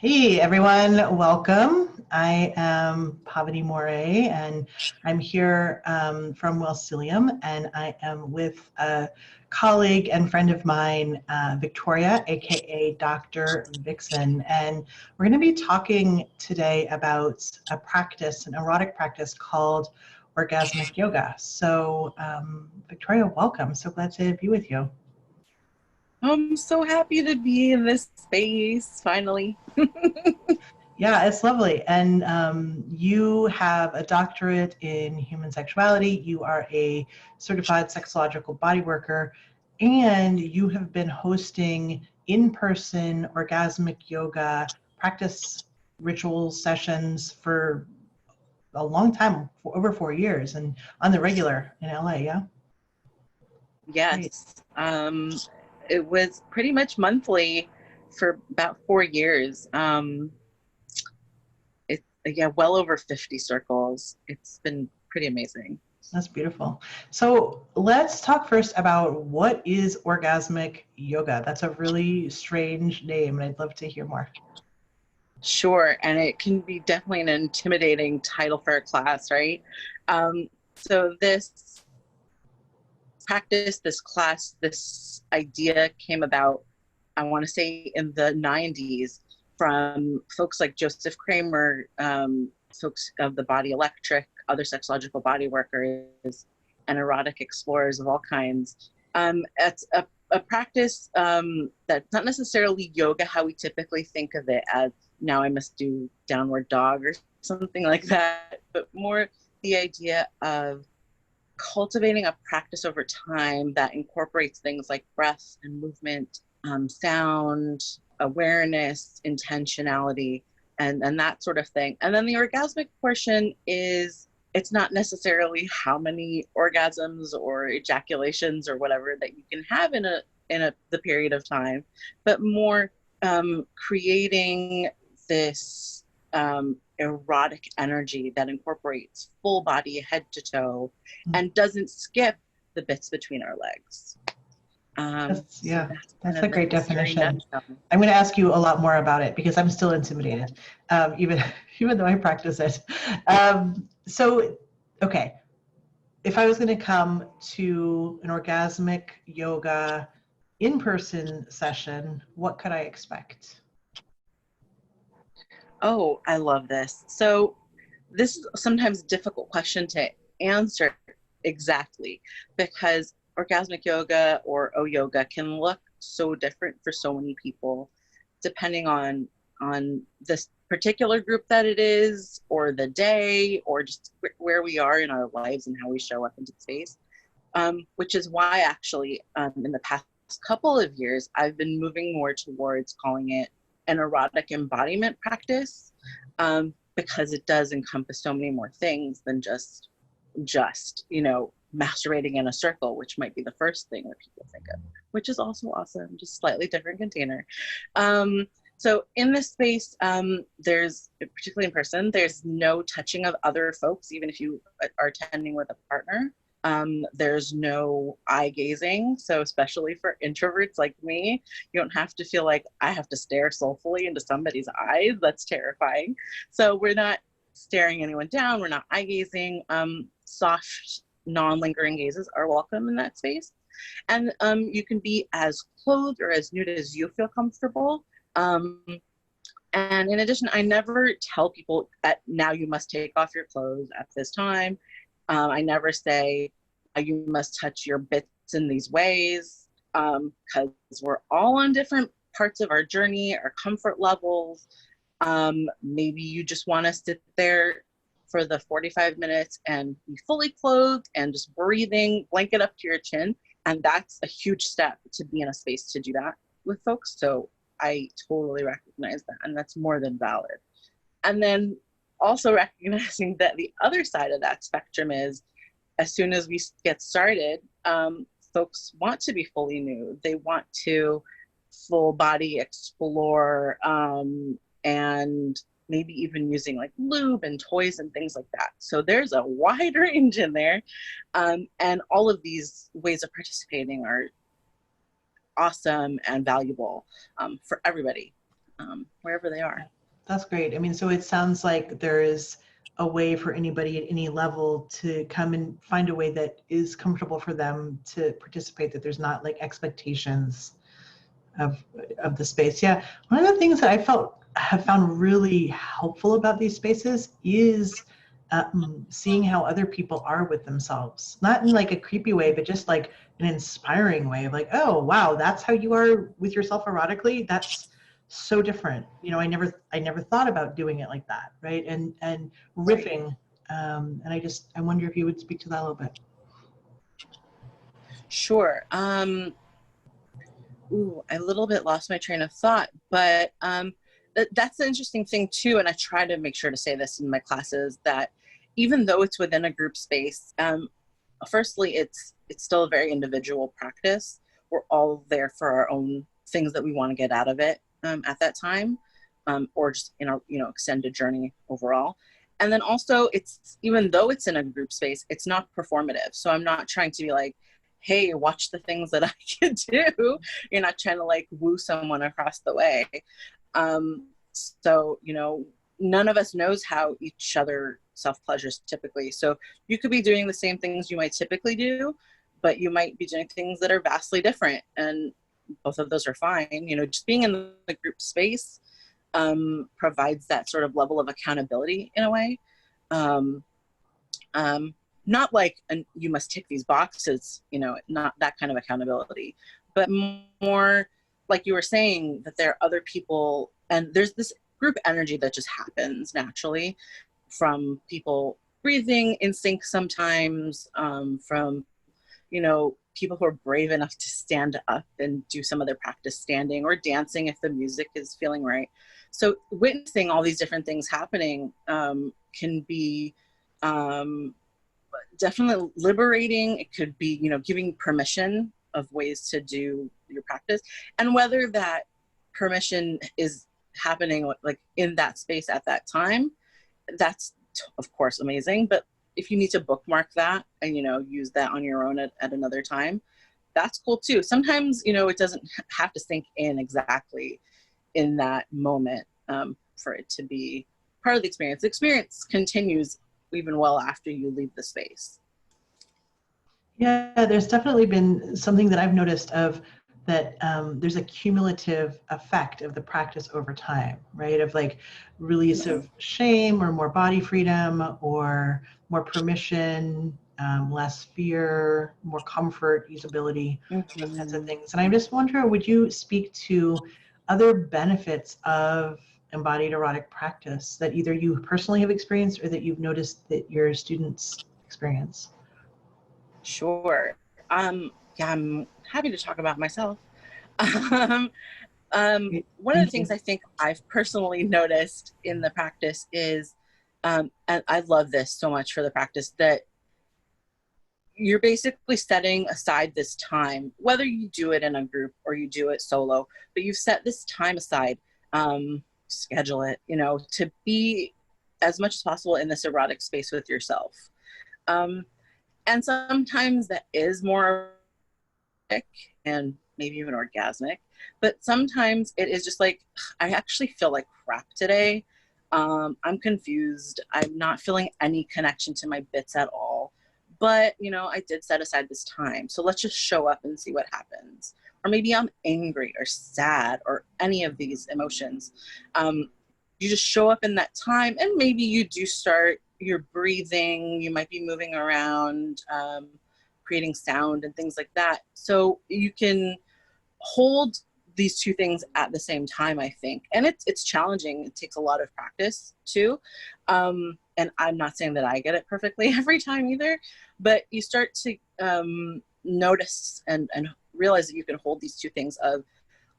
Hey everyone, welcome. I am Pavani Moray and I'm here from Wellcelium, and I am with a colleague and friend of mine, Victoria, aka Dr. Vixen. And we're going to be talking today about a practice, an erotic practice called Orgasmic Yoga. So Victoria, welcome. So glad to be with you. I'm so happy to be in this space, finally. Yeah, it's lovely. And you have a doctorate in human sexuality. You are a certified sexological body worker, and you have been hosting in-person orgasmic yoga practice ritual sessions for a long time, for over 4 years, and on the regular in LA. Yeah, great. Yes. It was pretty much monthly for about 4 years. Yeah, well over 50 circles. It's been pretty amazing. That's beautiful. So let's talk first about what is orgasmic yoga. That's a really strange name, and I'd love to hear more. Sure, and it can be definitely an intimidating title for a class, right? So this practice, this class, this idea came about, I want to say, in the 90s from folks like Joseph Kramer, folks of the Body Electric, other sexological body workers, and erotic explorers of all kinds. It's a practice that's not necessarily yoga, how we typically think of it as now I must do downward dog or something like that, but more the idea of cultivating a practice over time that incorporates things like breath and movement, sound, awareness, intentionality, and that sort of thing. And then the orgasmic portion is, it's not necessarily how many orgasms or ejaculations or whatever that you can have in the period of time, but more creating this erotic energy that incorporates full body head to toe and doesn't skip the bits between our legs. Yeah, So that's a great definition. nutshell. I'm going to ask you a lot more about it because I'm still intimidated, even even though I practice it. So, okay, if I was going to come to an orgasmic yoga in-person session, what could I expect? Oh, I love this. So this is sometimes a difficult question to answer exactly because orgasmic yoga or O yoga can look so different for so many people, depending on this particular group that it is, or the day, or just where we are in our lives and how we show up into space. Which is why actually in the past couple of years, I've been moving more towards calling it an erotic embodiment practice, because it does encompass so many more things than just masturbating in a circle, which might be the first thing that people think of, which is also awesome, just slightly different container. So in this space, there's, particularly in person, there's no touching of other folks, even if you are attending with a partner. There's no eye gazing. So especially for introverts like me, you don't have to feel like I have to stare soulfully into somebody's eyes. That's terrifying. So we're not staring anyone down. We're not eye gazing. Soft, non-lingering gazes are welcome in that space. And you can be as clothed or as nude as you feel comfortable. And in addition, I never tell people that now you must take off your clothes at this time. I never say you must touch your bits in these ways, because we're all on different parts of our journey, our comfort levels. Maybe you just want to sit there for the 45 minutes and be fully clothed and just breathing, blanket up to your chin. And that's a huge step to be in a space to do that with folks. So I totally recognize that. And that's more than valid. And then also recognizing that the other side of that spectrum is, as soon as we get started, folks want to be fully nude. They want to full body explore, and maybe even using like lube and toys and things like that. So there's a wide range in there. And all of these ways of participating are awesome and valuable for everybody. wherever they are. That's great. I mean, so it sounds like there is a way for anybody at any level to come and find a way that is comfortable for them to participate, that there's not like expectations of the space. Yeah. One of the things that have found really helpful about these spaces is seeing how other people are with themselves, not in like a creepy way, but just like an inspiring way of like, oh, wow, that's how you are with yourself erotically. That's so different. You know, I never thought about doing it like that. Right. And riffing. And I wonder if you would speak to that a little bit. Sure. Ooh, I a little bit lost my train of thought, but that's the interesting thing too. And I try to make sure to say this in my classes, that even though it's within a group space, firstly, it's still a very individual practice. We're all there for our own things that we want to get out of it at that time, or just in our extended journey overall. And then also, it's, even though it's in a group space, it's not performative. So I'm not trying to be like, hey, watch the things that I can do. You're not trying to like woo someone across the way. So, none of us knows how each other self-pleasures typically. So you could be doing the same things you might typically do, but you might be doing things that are vastly different. And both of those are fine. Just being in the group space provides that sort of level of accountability in a way. Not like you must tick these boxes, not that kind of accountability, but more like you were saying, that there are other people, and there's this group energy that just happens naturally from people breathing in sync sometimes, from, people who are brave enough to stand up and do some of their practice standing, or dancing if the music is feeling right. So witnessing all these different things happening can be definitely liberating. It could be, giving permission of ways to do your practice, and whether that permission is happening like in that space at that time, that's of course amazing. But if you need to bookmark that and use that on your own at another time, that's cool too. Sometimes it doesn't have to sink in exactly in that moment for it to be part of the experience. The experience continues even well after you leave the space. Yeah, there's definitely been something that I've noticed of that there's a cumulative effect of the practice over time, right? Of like release of shame, or more body freedom, or more permission, less fear, more comfort, usability, those kinds of things. And I just wonder, would you speak to other benefits of embodied erotic practice that either you personally have experienced or that you've noticed that your students experience? Sure. Yeah, I'm happy to talk about myself. One of the things I think I've personally noticed in the practice is, and I love this so much for the practice, that you're basically setting aside this time, whether you do it in a group or you do it solo, but you've set this time aside, schedule it, to be as much as possible in this erotic space with yourself. And sometimes that is more erotic and maybe even orgasmic, but sometimes it is just like, I actually feel like crap today. I'm confused. I'm not feeling any connection to my bits at all. But, I did set aside this time. So let's just show up and see what happens. Or maybe I'm angry or sad or any of these emotions. You just show up in that time, and maybe you do start your breathing. You might be moving around, creating sound and things like that. So you can hold these two things at the same time, I think. And it's challenging. It takes a lot of practice too. And I'm not saying that I get it perfectly every time either, but you start to notice and realize that you can hold these two things of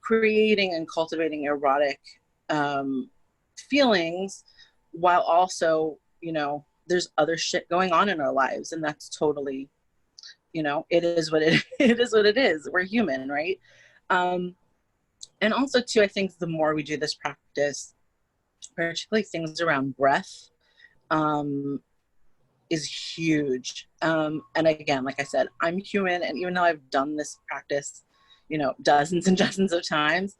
creating and cultivating erotic feelings, while also, there's other shit going on in our lives, and that's totally, it is what it is what it is. We're human, right? And also too, I think the more we do this practice, particularly things around breath, is huge. And again, like I said, I'm human, and even though I've done this practice, dozens and dozens of times,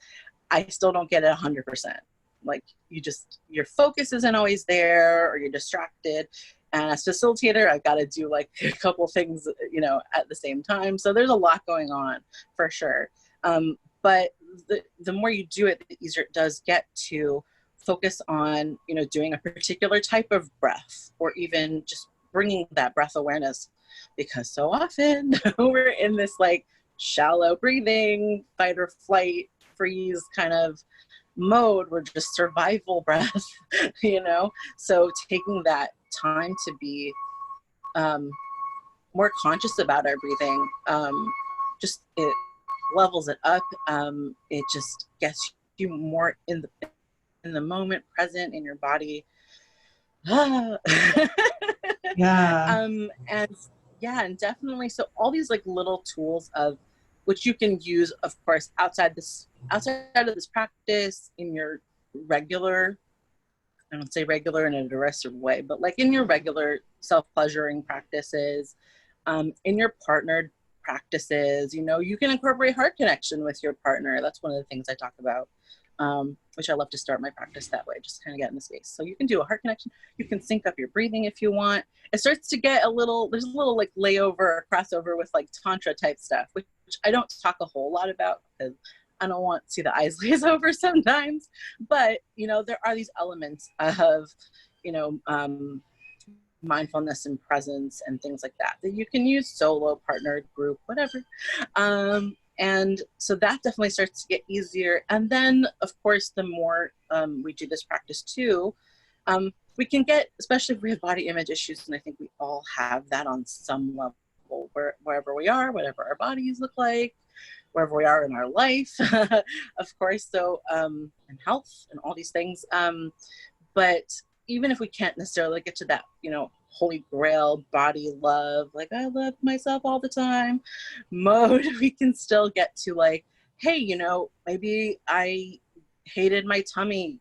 I still don't get it 100%. Like your focus isn't always there, or you're distracted. And as facilitator, I've got to do like a couple things, at the same time. So there's a lot going on for sure. But the more you do it, the easier it does get to focus on, doing a particular type of breath, or even just bringing that breath awareness, because so often we're in this like shallow breathing, fight or flight, freeze kind of mode. We're just survival breath, So taking that time to be more conscious about our breathing, just it levels it up. It just gets you more in the moment, present in your body. Yeah. And definitely, so all these like little tools of which you can use, of course, outside of this practice, in your regular, I don't say regular in a derisive way, but like in your regular self-pleasuring practices, in your partnered practices, you can incorporate heart connection with your partner. That's one of the things I talk about, which I love to start my practice that way, just kind of get in the space. So you can do a heart connection. You can sync up your breathing if you want. It starts to get there's a little like layover or crossover with like Tantra type stuff, which I don't talk a whole lot about because I don't want to see the eyes glaze over sometimes. But, there are these elements of, mindfulness and presence and things like that you can use solo, partnered, group, whatever. And so that definitely starts to get easier. And then, of course, the more we do this practice too, we can get, especially if we have body image issues, and I think we all have that on some level, wherever we are, whatever our bodies look like, wherever we are in our life, of course, so, and health and all these things. But even if we can't necessarily get to that, holy grail body love, like I love myself all the time mode, we can still get to like, hey, maybe I hated my tummy,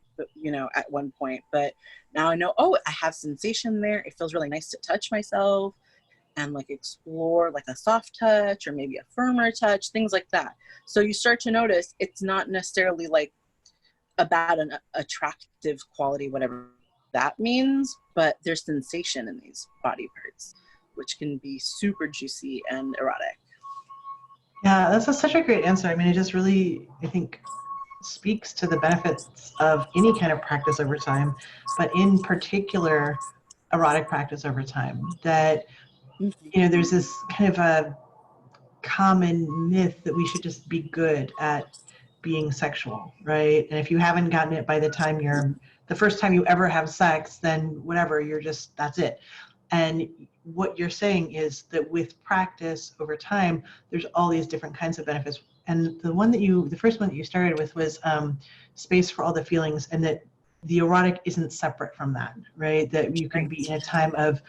at one point, but now I know, I have sensation there. It feels really nice to touch myself and like explore like a soft touch or maybe a firmer touch, things like that. So you start to notice it's not necessarily like about an attractive quality, whatever that means, but there's sensation in these body parts, which can be super juicy and erotic. Yeah, that's such a great answer. I mean, it just really, I think, speaks to the benefits of any kind of practice over time, but in particular, erotic practice over time. That, there's this kind of a common myth that we should just be good at being sexual, right? And if you haven't gotten it by the time the first time you ever have sex, then whatever, that's it. And what you're saying is that with practice over time, there's all these different kinds of benefits. And the first one that you started with was space for all the feelings, and that the erotic isn't separate from that, right? That you can be in a time of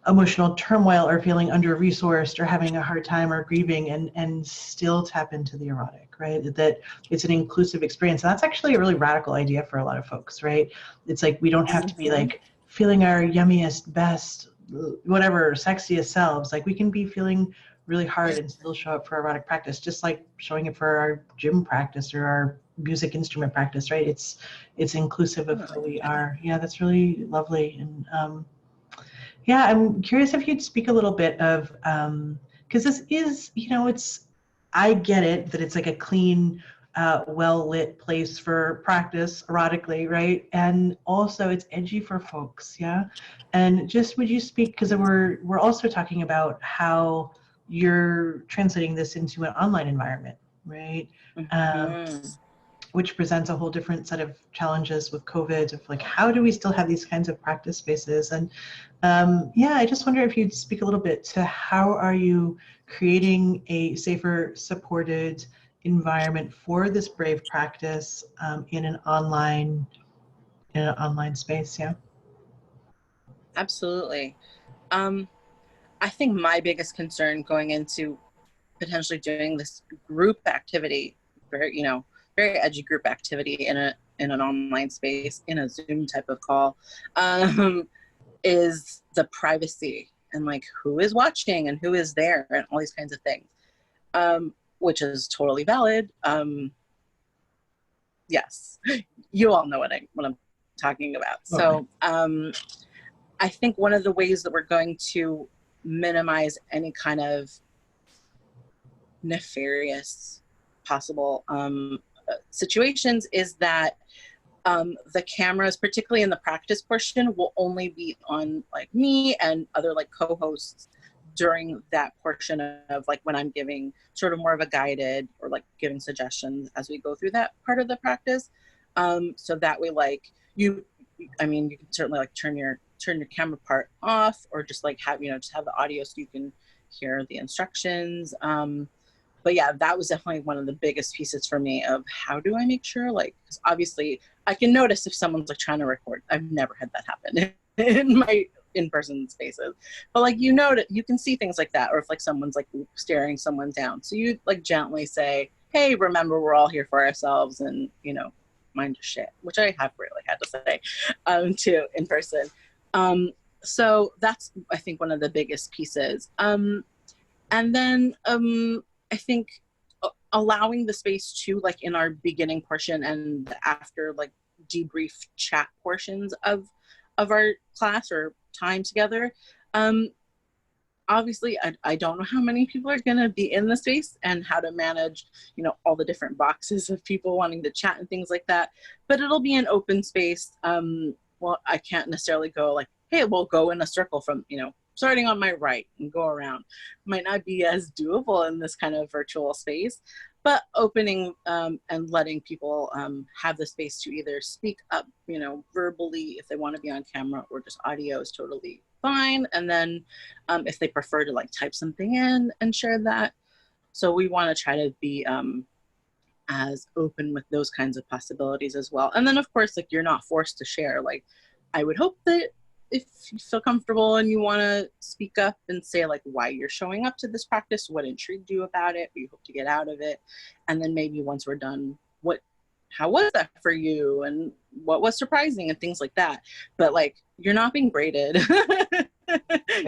emotional turmoil or feeling under-resourced or having a hard time or grieving and still tap into the erotic, right? That it's an inclusive experience. And that's actually a really radical idea for a lot of folks, right? It's like we don't have to be like feeling our yummiest, best, whatever, sexiest selves. Like we can be feeling really hard and still show up for erotic practice, just like showing it for our gym practice or our music instrument practice, right? It's inclusive of who we are. Yeah, that's really lovely. And yeah, I'm curious if you'd speak a little bit of, because this is, I get it that it's like a clean, well-lit place for practice erotically, right? And also it's edgy for folks, yeah? And just would you speak, because we're also talking about how you're translating this into an online environment, right? Which presents a whole different set of challenges with COVID, of like, how do we still have these kinds of practice spaces? And I just wonder if you'd speak a little bit to how are you creating a safer, supported environment for this brave practice in an online space, yeah? Absolutely. I think my biggest concern going into potentially doing this group activity, very edgy group activity in an online space, in a Zoom type of call, is the privacy and like who is watching and who is there and all these kinds of things, which is totally valid. Yes, you all know what I'm talking about. Okay. So I think one of the ways that we're going to minimize any kind of nefarious possible situations is that the cameras, particularly in the practice portion, will only be on like me and other like co-hosts during that portion of like when I'm giving sort of more of a guided or like giving suggestions as we go through that part of the practice. So that way, like I mean, you can certainly like turn your camera part off, or just like have, just have the audio so you can hear the instructions. But yeah, that was definitely one of the biggest pieces for me of how do I make sure, like, because obviously I can notice if someone's like trying to record. I've never had that happen in my in-person spaces, but like, you can see things like that, or if like someone's like staring someone down, so you like gently say, hey, remember, we're all here for ourselves, and mind your shit, which I have really had to say to in person. So that's, I think, one of the biggest pieces. And then I think allowing the space to, like, in our beginning portion and the after like debrief chat portions of our class or time together. Obviously, I don't know how many people are going to be in the space and how to manage, all the different boxes of people wanting to chat and things like that. But it'll be an open space. Well, I can't necessarily go like, hey, we'll go in a circle from, starting on my right and go around. Might not be as doable in this kind of virtual space, but opening and letting people have the space to either speak up, verbally if they want to be on camera, or just audio is totally fine. And then if they prefer to like type something in and share that. So we want to try to be as open with those kinds of possibilities as well. And then of course, like, you're not forced to share. Like, I would hope that if you feel comfortable and you want to speak up and say like why you're showing up to this practice, what intrigued you about it, what you hope to get out of it. And then maybe once we're done, how was that for you, and what was surprising, and things like that. But like, you're not being graded.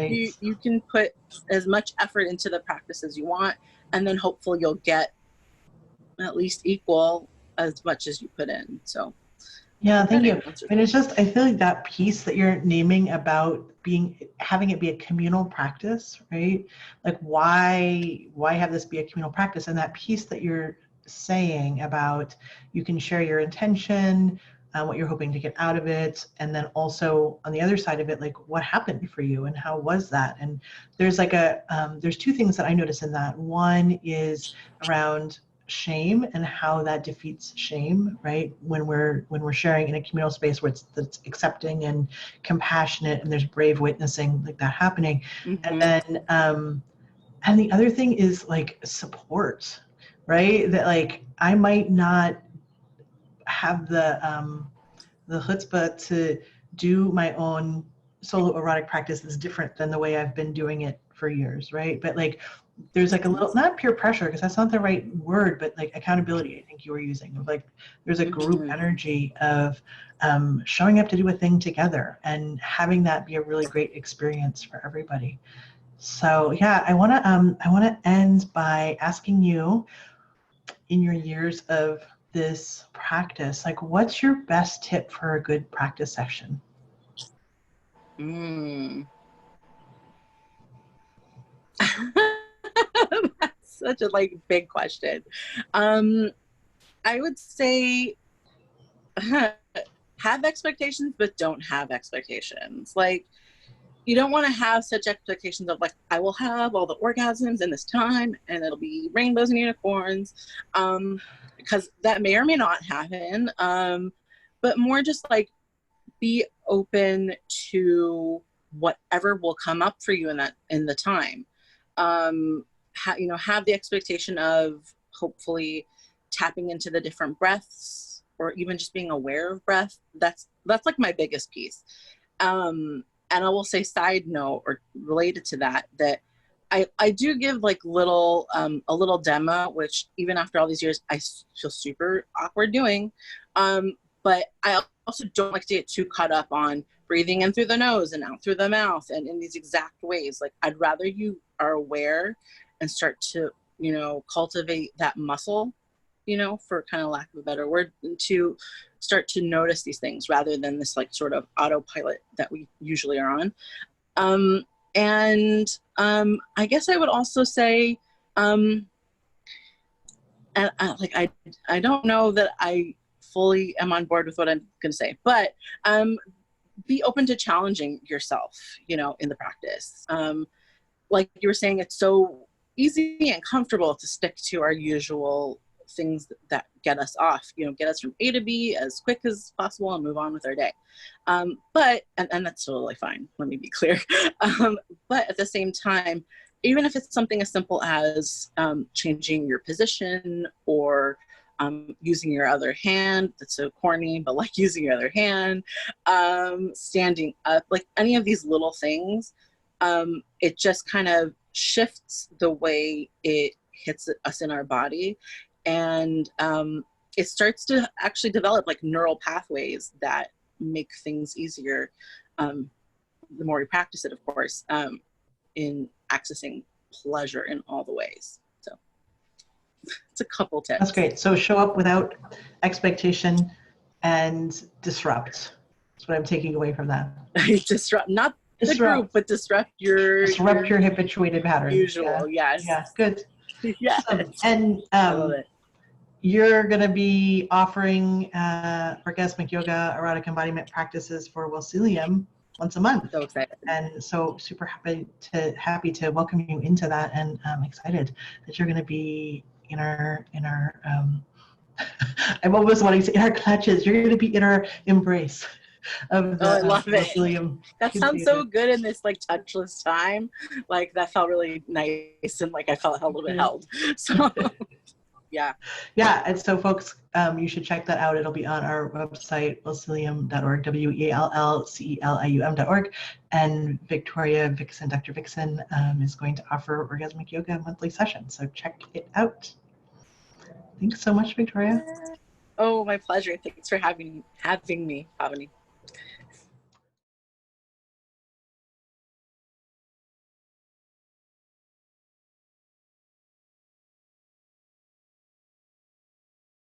You can put as much effort into the practice as you want, and then hopefully you'll get at least equal as much as you put in. So yeah, thank you. And it's just, I feel like that piece that you're naming about having it be a communal practice, right? Like, why have this be a communal practice? And that piece that you're saying about, you can share your intention, what you're hoping to get out of it, and then also on the other side of it, like, what happened for you and how was that? And there's like there's two things that I notice in that. One is around shame and how that defeats shame, right? When we're sharing in a communal space where that's accepting and compassionate, and there's brave witnessing like that happening. Mm-hmm. And then and the other thing is like support, right? That like, I might not have the chutzpah to do my own solo erotic practice that's different than the way I've been doing it for years, right? But like, there's like a little, not peer pressure, because that's not the right word, but like accountability, I think you were using. Like, there's a group energy of showing up to do a thing together and having that be a really great experience for everybody. So yeah, I want to end by asking you, in your years of this practice, like, what's your best tip for a good practice session? That's such a like big question. I would say have expectations, but don't have expectations. Like, you don't want to have such expectations of like, I will have all the orgasms in this time and it'll be rainbows and unicorns, because that may or may not happen. But more just like, be open to whatever will come up for you in the time. Have the expectation of hopefully tapping into the different breaths, or even just being aware of breath. That's like my biggest piece. And I will say, side note, or related to that I do give like a little demo, which even after all these years, I feel super awkward doing. But I also don't like to get too caught up on breathing in through the nose and out through the mouth and in these exact ways. Like, I'd rather you are aware and start to, cultivate that muscle you know, for kind of lack of a better word, to start to notice these things rather than this like sort of autopilot that we usually are on. I guess I would also say, and I don't know that I fully am on board with what I'm going to say, but be open to challenging yourself, you know, in the practice. Like you were saying, it's so easy and comfortable to stick to our usual things that get us off, you know, get us from A to B as quick as possible and move on with our day. But that's totally fine, let me be clear. But at the same time, even if it's something as simple as changing your position or using your other hand, that's so corny, but like using your other hand, standing up, like any of these little things, it just kind of shifts the way it hits us in our body. And it starts to actually develop like neural pathways that make things easier, the more we practice it, of course, in accessing pleasure in all the ways. So it's a couple tips. That's great. So show up without expectation and disrupt. That's what I'm taking away from that. Disrupt, not the group, but disrupt your habituated pattern. Usual, yeah. yes. Yeah, good. Yes. And I love it. You're going to be offering orgasmic yoga, erotic embodiment practices for Wellcelium once a month. So excited. And so super happy to welcome you into that, and I'm excited that you're going to be in our I'm almost wanting to say in our clutches. You're going to be in our embrace of the I love Wellcelium. That sounds so good in this like touchless time. Like that felt really nice, and like I felt a little bit held. So yeah, and so folks, you should check that out. It'll be on our website, wellcelium.org, wellcelium.org, and Dr. Vixen is going to offer orgasmic yoga monthly sessions, so check it out. Thanks so much, Victoria. Oh, my pleasure. Thanks for having me, Pavani.